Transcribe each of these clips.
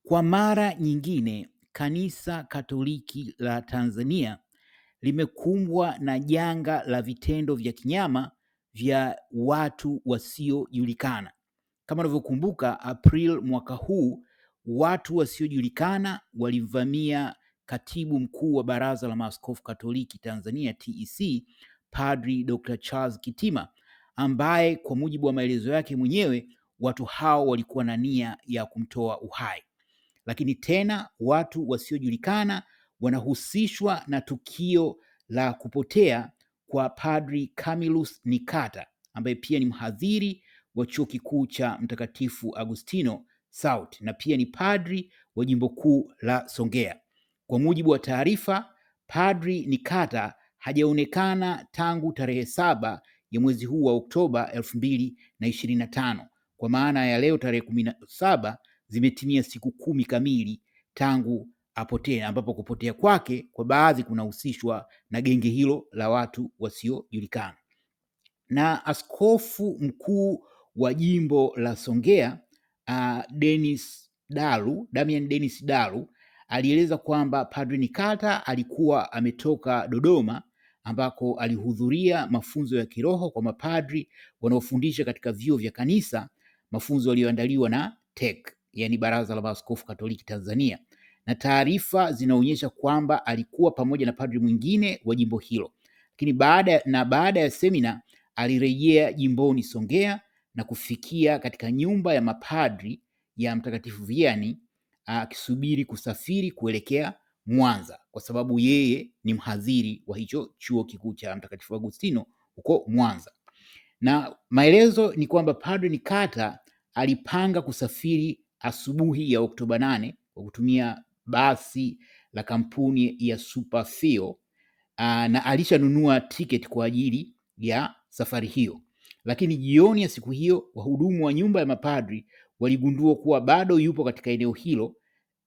Kwa mara nyingine, Kanisa Katoliki la Tanzania limekumbwa na janga la vitendo vya kinyama vya watu wasiojulikana. Kama unavyokumbuka, April mwaka huu watu wasiojulikana walivamia katibu mkuu wa Baraza la Maaskofu Katoliki Tanzania TEC, Padri Dr. Charles Kitima, ambaye kwa mujibu wa maelezo yake mwenyewe watu hao walikuwa na nia ya kumtoa uhai. Lakini tena watu wasiojulikana wanahusishwa na tukio la kupotea kwa Padri Camillus Nikata ambaye pia ni mhadhiri wa Chuo Kikuu cha Mtakatifu Agustino SAUT na pia ni padri wa Jimbo Kuu la Songea. Kwa mujibu wa taarifa, Padri Nikata hajaonekana tangu tarehe 7 ya mwezi huu wa Oktoba 2025. Kwa maana ya leo tarehe 17 zimetimia siku 10 kamili tangu apotee, ambapo kupotea kwake kwa baadhi kunahusishwa na genge hilo la watu wasiojulikana. Na askofu mkuu wa jimbo la Songea Damian Dennis Dalu alieleza kwamba Padri Nikata alikuwa ametoka Dodoma ambako alihudhuria mafunzo ya kiroho kwa mapadri wanaofundisha katika vyuo vya kanisa, mafunzo yaliyoandaliwa na TEC, yani Baraza la Maaskofu Katoliki Tanzania, na taarifa zinaonyesha kwamba alikuwa pamoja na padri mwingine wa jimbo hilo. Lakini baada ya semina alirejea jimboni Songea na kufikia katika nyumba ya mapadri ya Mtakatifu Vianney akisubiri kusafiri kuelekea Mwanza kwa sababu yeye ni mhadhiri wa hicho Chuo Kikuu cha Mtakatifu Agustino huko Mwanza. Na maelezo ni kwamba Padri Nikata alipanga kusafiri asubuhi ya Oktoba 8 kwa kutumia basi la kampuni ya Superfeo na alishanunua tiketi kwa ajili ya safari hiyo. Lakini jioni ya siku hiyo wahudumu wa nyumba ya mapadri waligundua kuwa bado yupo katika eneo hilo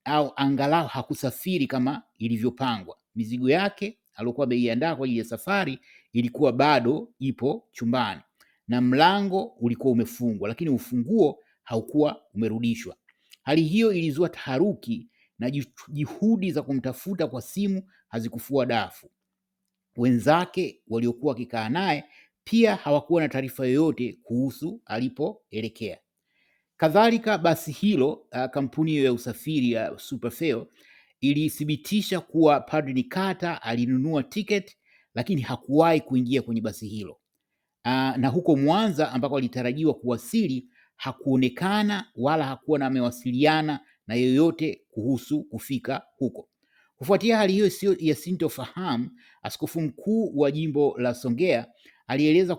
au angalau hakusafiri kama ilivyopangwa. Mizigo yake aliyokuwa ameiandaa kwa ajili ya safari ilikuwa bado ipo chumbani na mlango ulikuwa umefungwa, lakini ufunguo haukuwa umerudishwa. Hali hiyo ilizua taharuki na juhudi za kumtafuta kwa simu hazikufua dafu. Wenzake waliokuwa wakikaa naye pia hawakuwa na taarifa yoyote kuhusu alipoelekea. Kadhalika basi hilo, kampuni ya usafiri ya Superfeo ilithibitisha kuwa Padri Nikata alinunua tiketi lakini hakuwahi kuingia kwenye basi hilo. Na huko Mwanza ambako alitarajiwa kuwasili hakuonekana wala hakuwa na amewasiliana na yoyote kuhusu kufika huko. Kufuatia hali hiyo ya sintofahamu, askofu mkuu wa jimbo la Songea alielekeza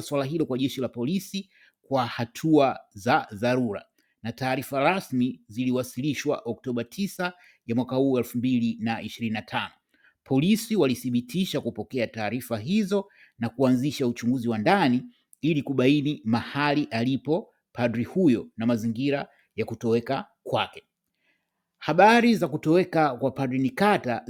swala hilo kwa jeshi la polisi kwa hatua za dharura, na taarifa rasmi ziliwasilishwa Oktoba 9 ya mwaka huu 2025. Polisi walithibitisha kupokea taarifa hizo na kuanzisha uchunguzi wa ndani ili kubaini mahali alipo padri huyo na mazingira ya kutoweka kwake. Habari za kutoweka kwa Padri Nikata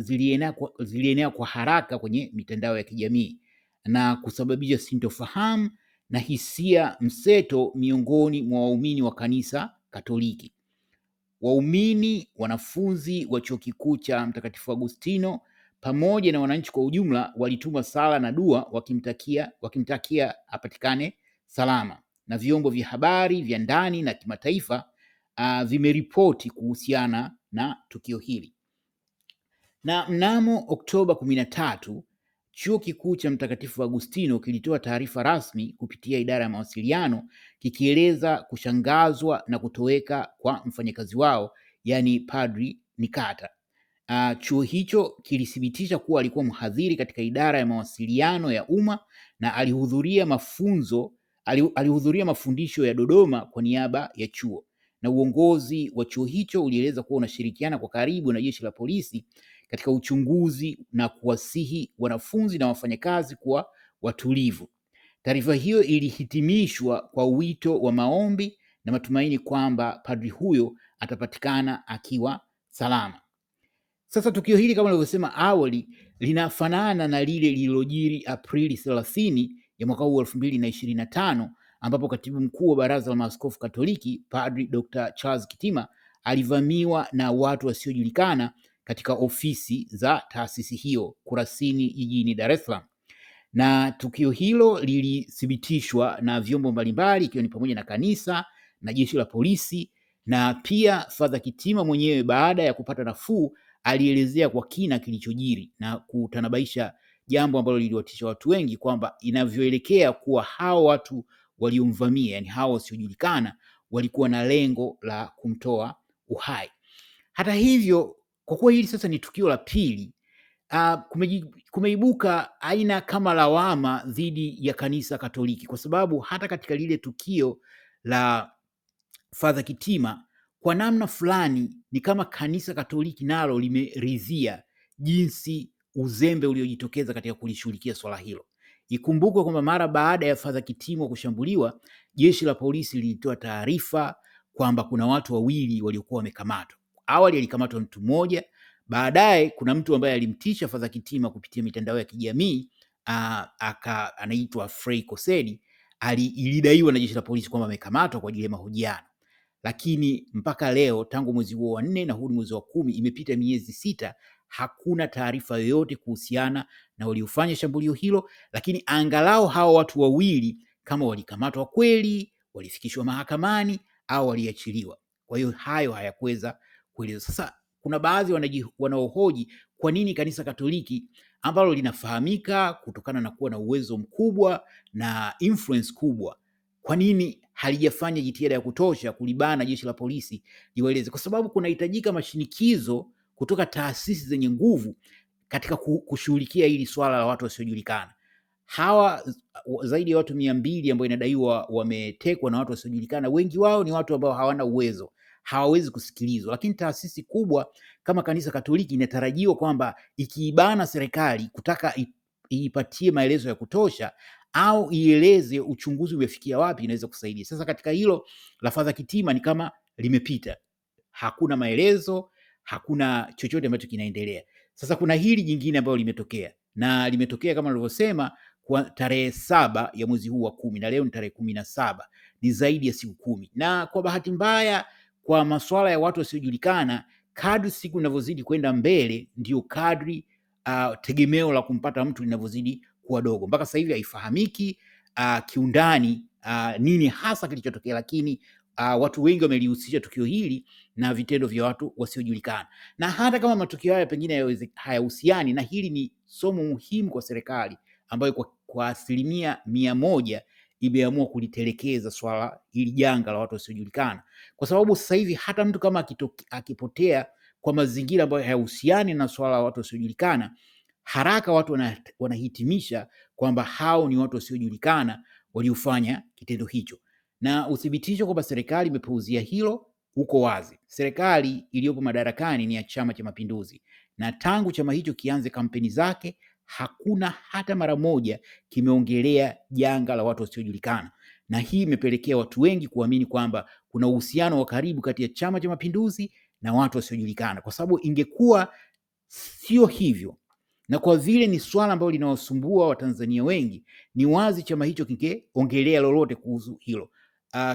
zilienea kwa haraka kwenye mitandao ya kijamii na kusababisha sintofahamu na hisia mseto miongoni mwa waumini wa Kanisa Katoliki. Waumini, wanafunzi wa Chuo Kikuu cha Mtakatifu Agustino pamoja na wananchi kwa ujumla walituma sala na dua wakimtakia apatikane salama, na vyombo vya habari vya ndani na kimataifa vimeripoti kuhusiana na tukio hili. Na mnamo Oktoba 13, Chuo Kikuu cha Mtakatifu Agustino kilitoa taarifa rasmi kupitia idara ya mawasiliano kikieleza kushangazwa na kutoweka kwa mfanyakazi wao, yani Padri Nikata. Chuo hicho kilithibitisha kuwa alikuwa mhadhiri katika idara ya mawasiliano ya umma na alihudhuria mafundisho ya Dodoma kwa niaba ya chuo, na uongozi wa chuo hicho ulieleza kuwa unashirikiana kwa karibu na jeshi la polisi katika uchunguzi na kuwasihi wanafunzi na wafanyakazi kuwa watulivu. Taarifa hiyo ilihitimishwa kwa wito wa maombi na matumaini kwamba padri huyo atapatikana akiwa salama. Sasa tukio hili kama nilivyosema awali linafanana na lile lililojiri Aprili 30 ya mwaka huu 2025, ambapo katibu mkuu wa Baraza la Maaskofu Katoliki Padri Dr. Charles Kitima alivamiwa na watu wasiojulikana katika ofisi za taasisi hiyo Kurasini jijini Dar es Salaam, na tukio hilo lilithibitishwa na vyombo mbalimbali ikiwa ni pamoja na kanisa na jeshi la polisi, na pia Father Kitima mwenyewe baada ya kupata nafuu alielezea kwa kina kilichojiri na kutanabaisha jambo ambalo liliwatisha watu wengi, kwamba inavyoelekea kuwa hao watu waliomvamia, yani hao wasiojulikana, walikuwa na lengo la kumtoa uhai. Hata hivyo, kwa kuwa hili sasa ni tukio la pili, kumeibuka aina kama lawama dhidi ya kanisa Katoliki, kwa sababu hata katika lile tukio la Father Kitima, kwa namna fulani ni kama kanisa Katoliki nalo limeridhia jinsi uzembe uliojitokeza katika kulishughulikia swala hilo. Ikumbukwe kwamba mara baada ya Father Kitima kushambuliwa, jeshi la polisi lilitoa taarifa kwamba kuna watu wawili waliokuwa wamekamatwa. Awali alikamatwa mtu mmoja, baadaye kuna mtu ambaye alimtisha Father Kitima kupitia mitandao ya kijamii, anaitwa Frei Kosedi. Ilidaiwa na jeshi la polisi kwamba amekamatwa kwa ajili ya mahojiano, lakini mpaka leo, tangu mwezi huo wa 4 na huu ni mwezi wa 10, imepita miezi 6, hakuna taarifa yoyote kuhusiana na waliofanya shambulio hilo. Lakini angalau hao watu wawili kama walikamatwa kweli, walifikishwa mahakamani au waliachiliwa. Kwa hiyo hayo hayakuweza kuelezwa. Sasa kuna baadhi wanaohoji kwa nini kanisa Katoliki ambalo linafahamika kutokana na kuwa na uwezo mkubwa na influence kubwa, kwa nini halijafanya jitihada ya kutosha kulibana jeshi la polisi liwaeleze? Kwa sababu kunahitajika mashinikizo kutoka taasisi zenye nguvu katika kushughulikia hili swala la watu wasiojulikana. Hawa zaidi ya watu 200 ambao inadaiwa wametekwa na watu wasiojulikana, wengi wao ni watu ambao hawana uwezo, hawawezi kusikilizwa. Lakini taasisi kubwa kama kanisa Katoliki inatarajiwa kwamba ikiibana serikali kutaka iipatie maelezo ya kutosha au ieleze uchunguzi umefikia wapi, inaweza kusaidia. Sasa katika hilo la Father Kitima ni kama limepita, hakuna maelezo, hakuna chochote ambacho kinaendelea. Sasa kuna hili jingine ambalo limetokea, na limetokea kama nilivyosema kwa tarehe 7 ya mwezi huu wa 10, na leo ni tarehe 17, ni zaidi ya siku 10. Na kwa bahati mbaya, kwa masuala ya watu wasiojulikana, kadri siku inavyozidi kwenda mbele, ndio kadri tegemeo la kumpata mtu linavyozidi kuwa dogo. Mpaka sasa hivi haifahamiki kiundani nini hasa kilichotokea, lakini watu wengi wamelihusisha tukio hili na vitendo vya watu wasiojulikana. Na hata kama matukio haya pengine hayahusiani, na hili ni somo muhimu kwa serikali ambayo kwa 100% imeamua kulitelekeza swala hili janga la watu wasiojulikana, kwa sababu sasa hivi hata mtu kama akipotea kwa mazingira ambayo hayahusiani na swala la watu wasiojulikana, haraka watu wanahitimisha kwamba hao ni watu wasiojulikana waliofanya kitendo hicho. Na uthibitisho kwamba serikali imepuuzia hilo uko wazi. Serikali iliyopo madarakani ni ya Chama cha Mapinduzi, na tangu chama hicho kianze kampeni zake, hakuna hata mara moja kimeongelea janga la watu wasiojulikana, na hii imepelekea watu wengi kuamini kwamba kuna uhusiano wa karibu kati ya Chama cha Mapinduzi na watu wasiojulikana, kwa sababu ingekuwa sio hivyo, na kwa vile ni swala ambalo linawasumbua Watanzania wengi, ni wazi chama hicho kingeongelea lolote kuhusu hilo.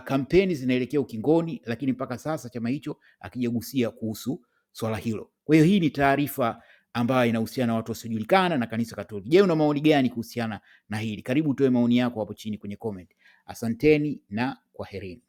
Kampeni zinaelekea ukingoni, lakini mpaka sasa chama hicho hakijagusia kuhusu swala hilo. Kwa hiyo hii ni taarifa ambayo inahusiana na watu wasiojulikana na kanisa Katoliki. Je, una maoni gani kuhusiana na hili? Karibu utoe maoni yako hapo chini kwenye comment. Asanteni na kwaherini.